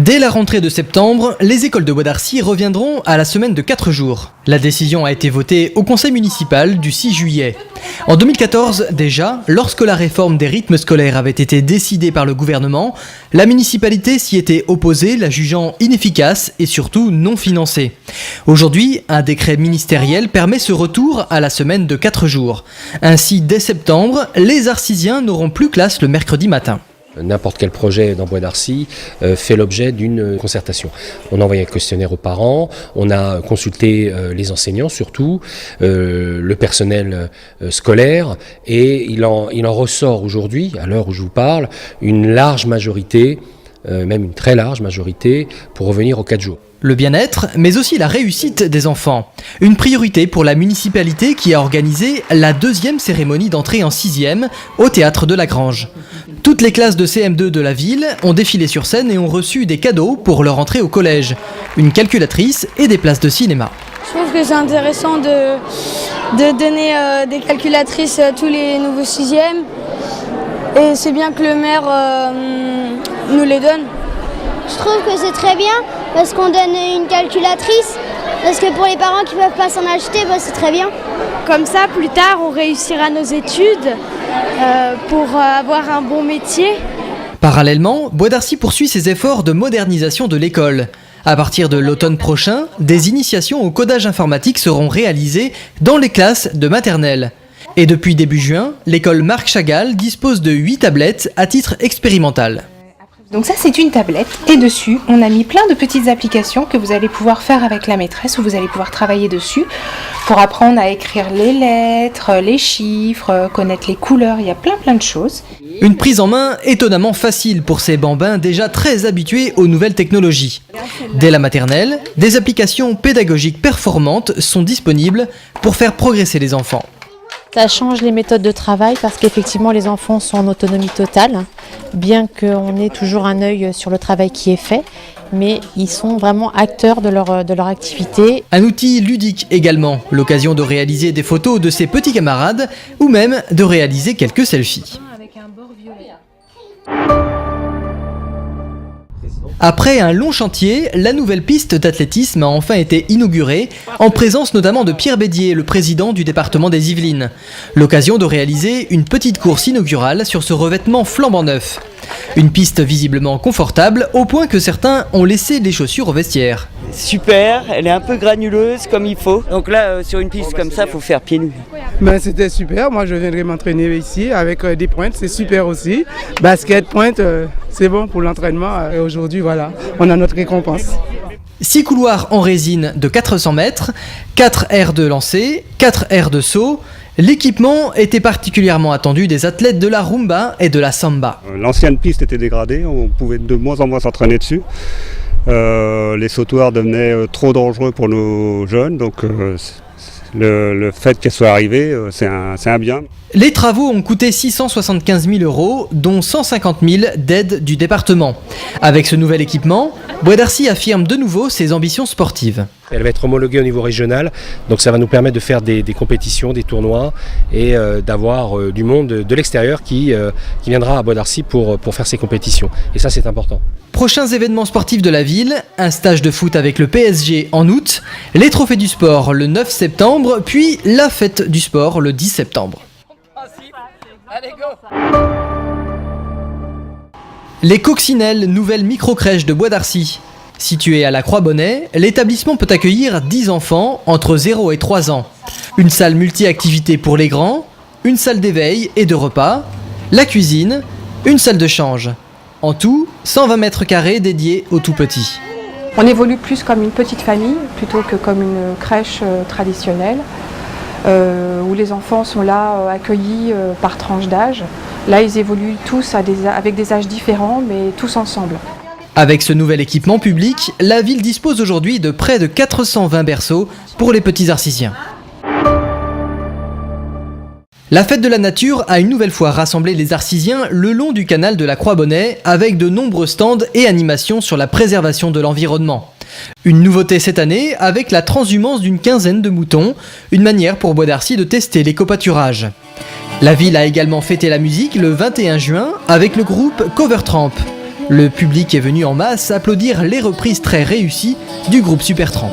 Dès la rentrée de septembre, les écoles de Bois d'Arcy reviendront à la semaine de 4 jours. La décision a été votée au conseil municipal du 6 juillet. En 2014 déjà, lorsque la réforme des rythmes scolaires avait été décidée par le gouvernement, la municipalité s'y était opposée, la jugeant inefficace et surtout non financée. Aujourd'hui, un décret ministériel permet ce retour à la semaine de 4 jours. Ainsi, dès septembre, les Arcysiens n'auront plus classe le mercredi matin. N'importe quel projet dans Bois d'Arcy fait l'objet d'une concertation. On a envoyé un questionnaire aux parents, on a consulté les enseignants surtout, le personnel scolaire, et il en ressort aujourd'hui, à l'heure où je vous parle, une large majorité, même une très large majorité, pour revenir aux 4 jours. Le bien-être, mais aussi la réussite des enfants. Une priorité pour la municipalité qui a organisé la 2e cérémonie d'entrée en 6e au théâtre de la Grange. Toutes les classes de CM2 de la ville ont défilé sur scène et ont reçu des cadeaux pour leur entrée au collège. Une calculatrice et des places de cinéma. Je trouve que c'est intéressant de donner des calculatrices à tous les nouveaux 6e. Et c'est bien que le maire nous les donne. Je trouve que c'est très bien parce qu'on donne une calculatrice, parce que pour les parents qui ne peuvent pas s'en acheter, c'est très bien. Comme ça, plus tard, on réussira nos études pour avoir un bon métier. Parallèlement, Bois d'Arcy poursuit ses efforts de modernisation de l'école. À partir de l'automne prochain, des initiations au codage informatique seront réalisées dans les classes de maternelle. Et depuis début juin, l'école Marc Chagall dispose de 8 tablettes à titre expérimental. Donc ça, c'est une tablette et dessus, on a mis plein de petites applications que vous allez pouvoir faire avec la maîtresse ou vous allez pouvoir travailler dessus pour apprendre à écrire les lettres, les chiffres, connaître les couleurs, il y a plein de choses. Une prise en main étonnamment facile pour ces bambins déjà très habitués aux nouvelles technologies. Dès la maternelle, des applications pédagogiques performantes sont disponibles pour faire progresser les enfants. Ça change les méthodes de travail parce qu'effectivement les enfants sont en autonomie totale, bien qu'on ait toujours un œil sur le travail qui est fait, mais ils sont vraiment acteurs de leur activité. Un outil ludique également, l'occasion de réaliser des photos de ses petits camarades ou même de réaliser quelques selfies. Après un long chantier, la nouvelle piste d'athlétisme a enfin été inaugurée, en présence notamment de Pierre Bédier, le président du département des Yvelines. L'occasion de réaliser une petite course inaugurale sur ce revêtement flambant neuf. Une piste visiblement confortable, au point que certains ont laissé les chaussures au vestiaire. Super, elle est un peu granuleuse comme il faut. Donc là, sur une piste comme ça, il faut faire pieds nus. C'était super, moi je viendrai m'entraîner ici avec des pointes, c'est super aussi. Basket, pointe, c'est bon pour l'entraînement. Et aujourd'hui, voilà, on a notre récompense. 6 couloirs en résine de 400 mètres, 4 aires de lancer, 4 aires de saut. L'équipement était particulièrement attendu des athlètes de la rumba et de la samba. L'ancienne piste était dégradée, on pouvait de moins en moins s'entraîner dessus. Les sautoirs devenaient trop dangereux pour nos jeunes, donc le fait qu'elle soit arrivée, c'est un bien. Les travaux ont coûté 675 000 €, dont 150 000 d'aide du département. Avec ce nouvel équipement, Bois d'Arcy affirme de nouveau ses ambitions sportives. Elle va être homologuée au niveau régional, donc ça va nous permettre de faire des compétitions, des tournois et d'avoir du monde de l'extérieur qui viendra à Bois d'Arcy pour faire ces compétitions. Et ça, c'est important. Prochains événements sportifs de la ville, un stage de foot avec le PSG en août, les trophées du sport le 9 septembre, puis la fête du sport le 10 septembre. Les Coccinelles, nouvelle micro-crèche de Bois d'Arcy. Située à la Croix-Bonnet, l'établissement peut accueillir 10 enfants entre 0 et 3 ans. Une salle multi-activités pour les grands, une salle d'éveil et de repas, la cuisine, une salle de change. En tout, 120 mètres carrés dédiés aux tout-petits. On évolue plus comme une petite famille plutôt que comme une crèche traditionnelle, où les enfants sont là accueillis par tranche d'âge. Là, ils évoluent tous avec des âges différents, mais tous ensemble. Avec ce nouvel équipement public, la ville dispose aujourd'hui de près de 420 berceaux pour les petits Arcysiens. La fête de la nature a une nouvelle fois rassemblé les Arcysiens le long du canal de la Croix-Bonnet avec de nombreux stands et animations sur la préservation de l'environnement. Une nouveauté cette année avec la transhumance d'une quinzaine de moutons, une manière pour Bois d'Arcy de tester l'éco-pâturage. La ville a également fêté la musique le 21 juin avec le groupe Covertramp. Le public est venu en masse applaudir les reprises très réussies du groupe Supertramp.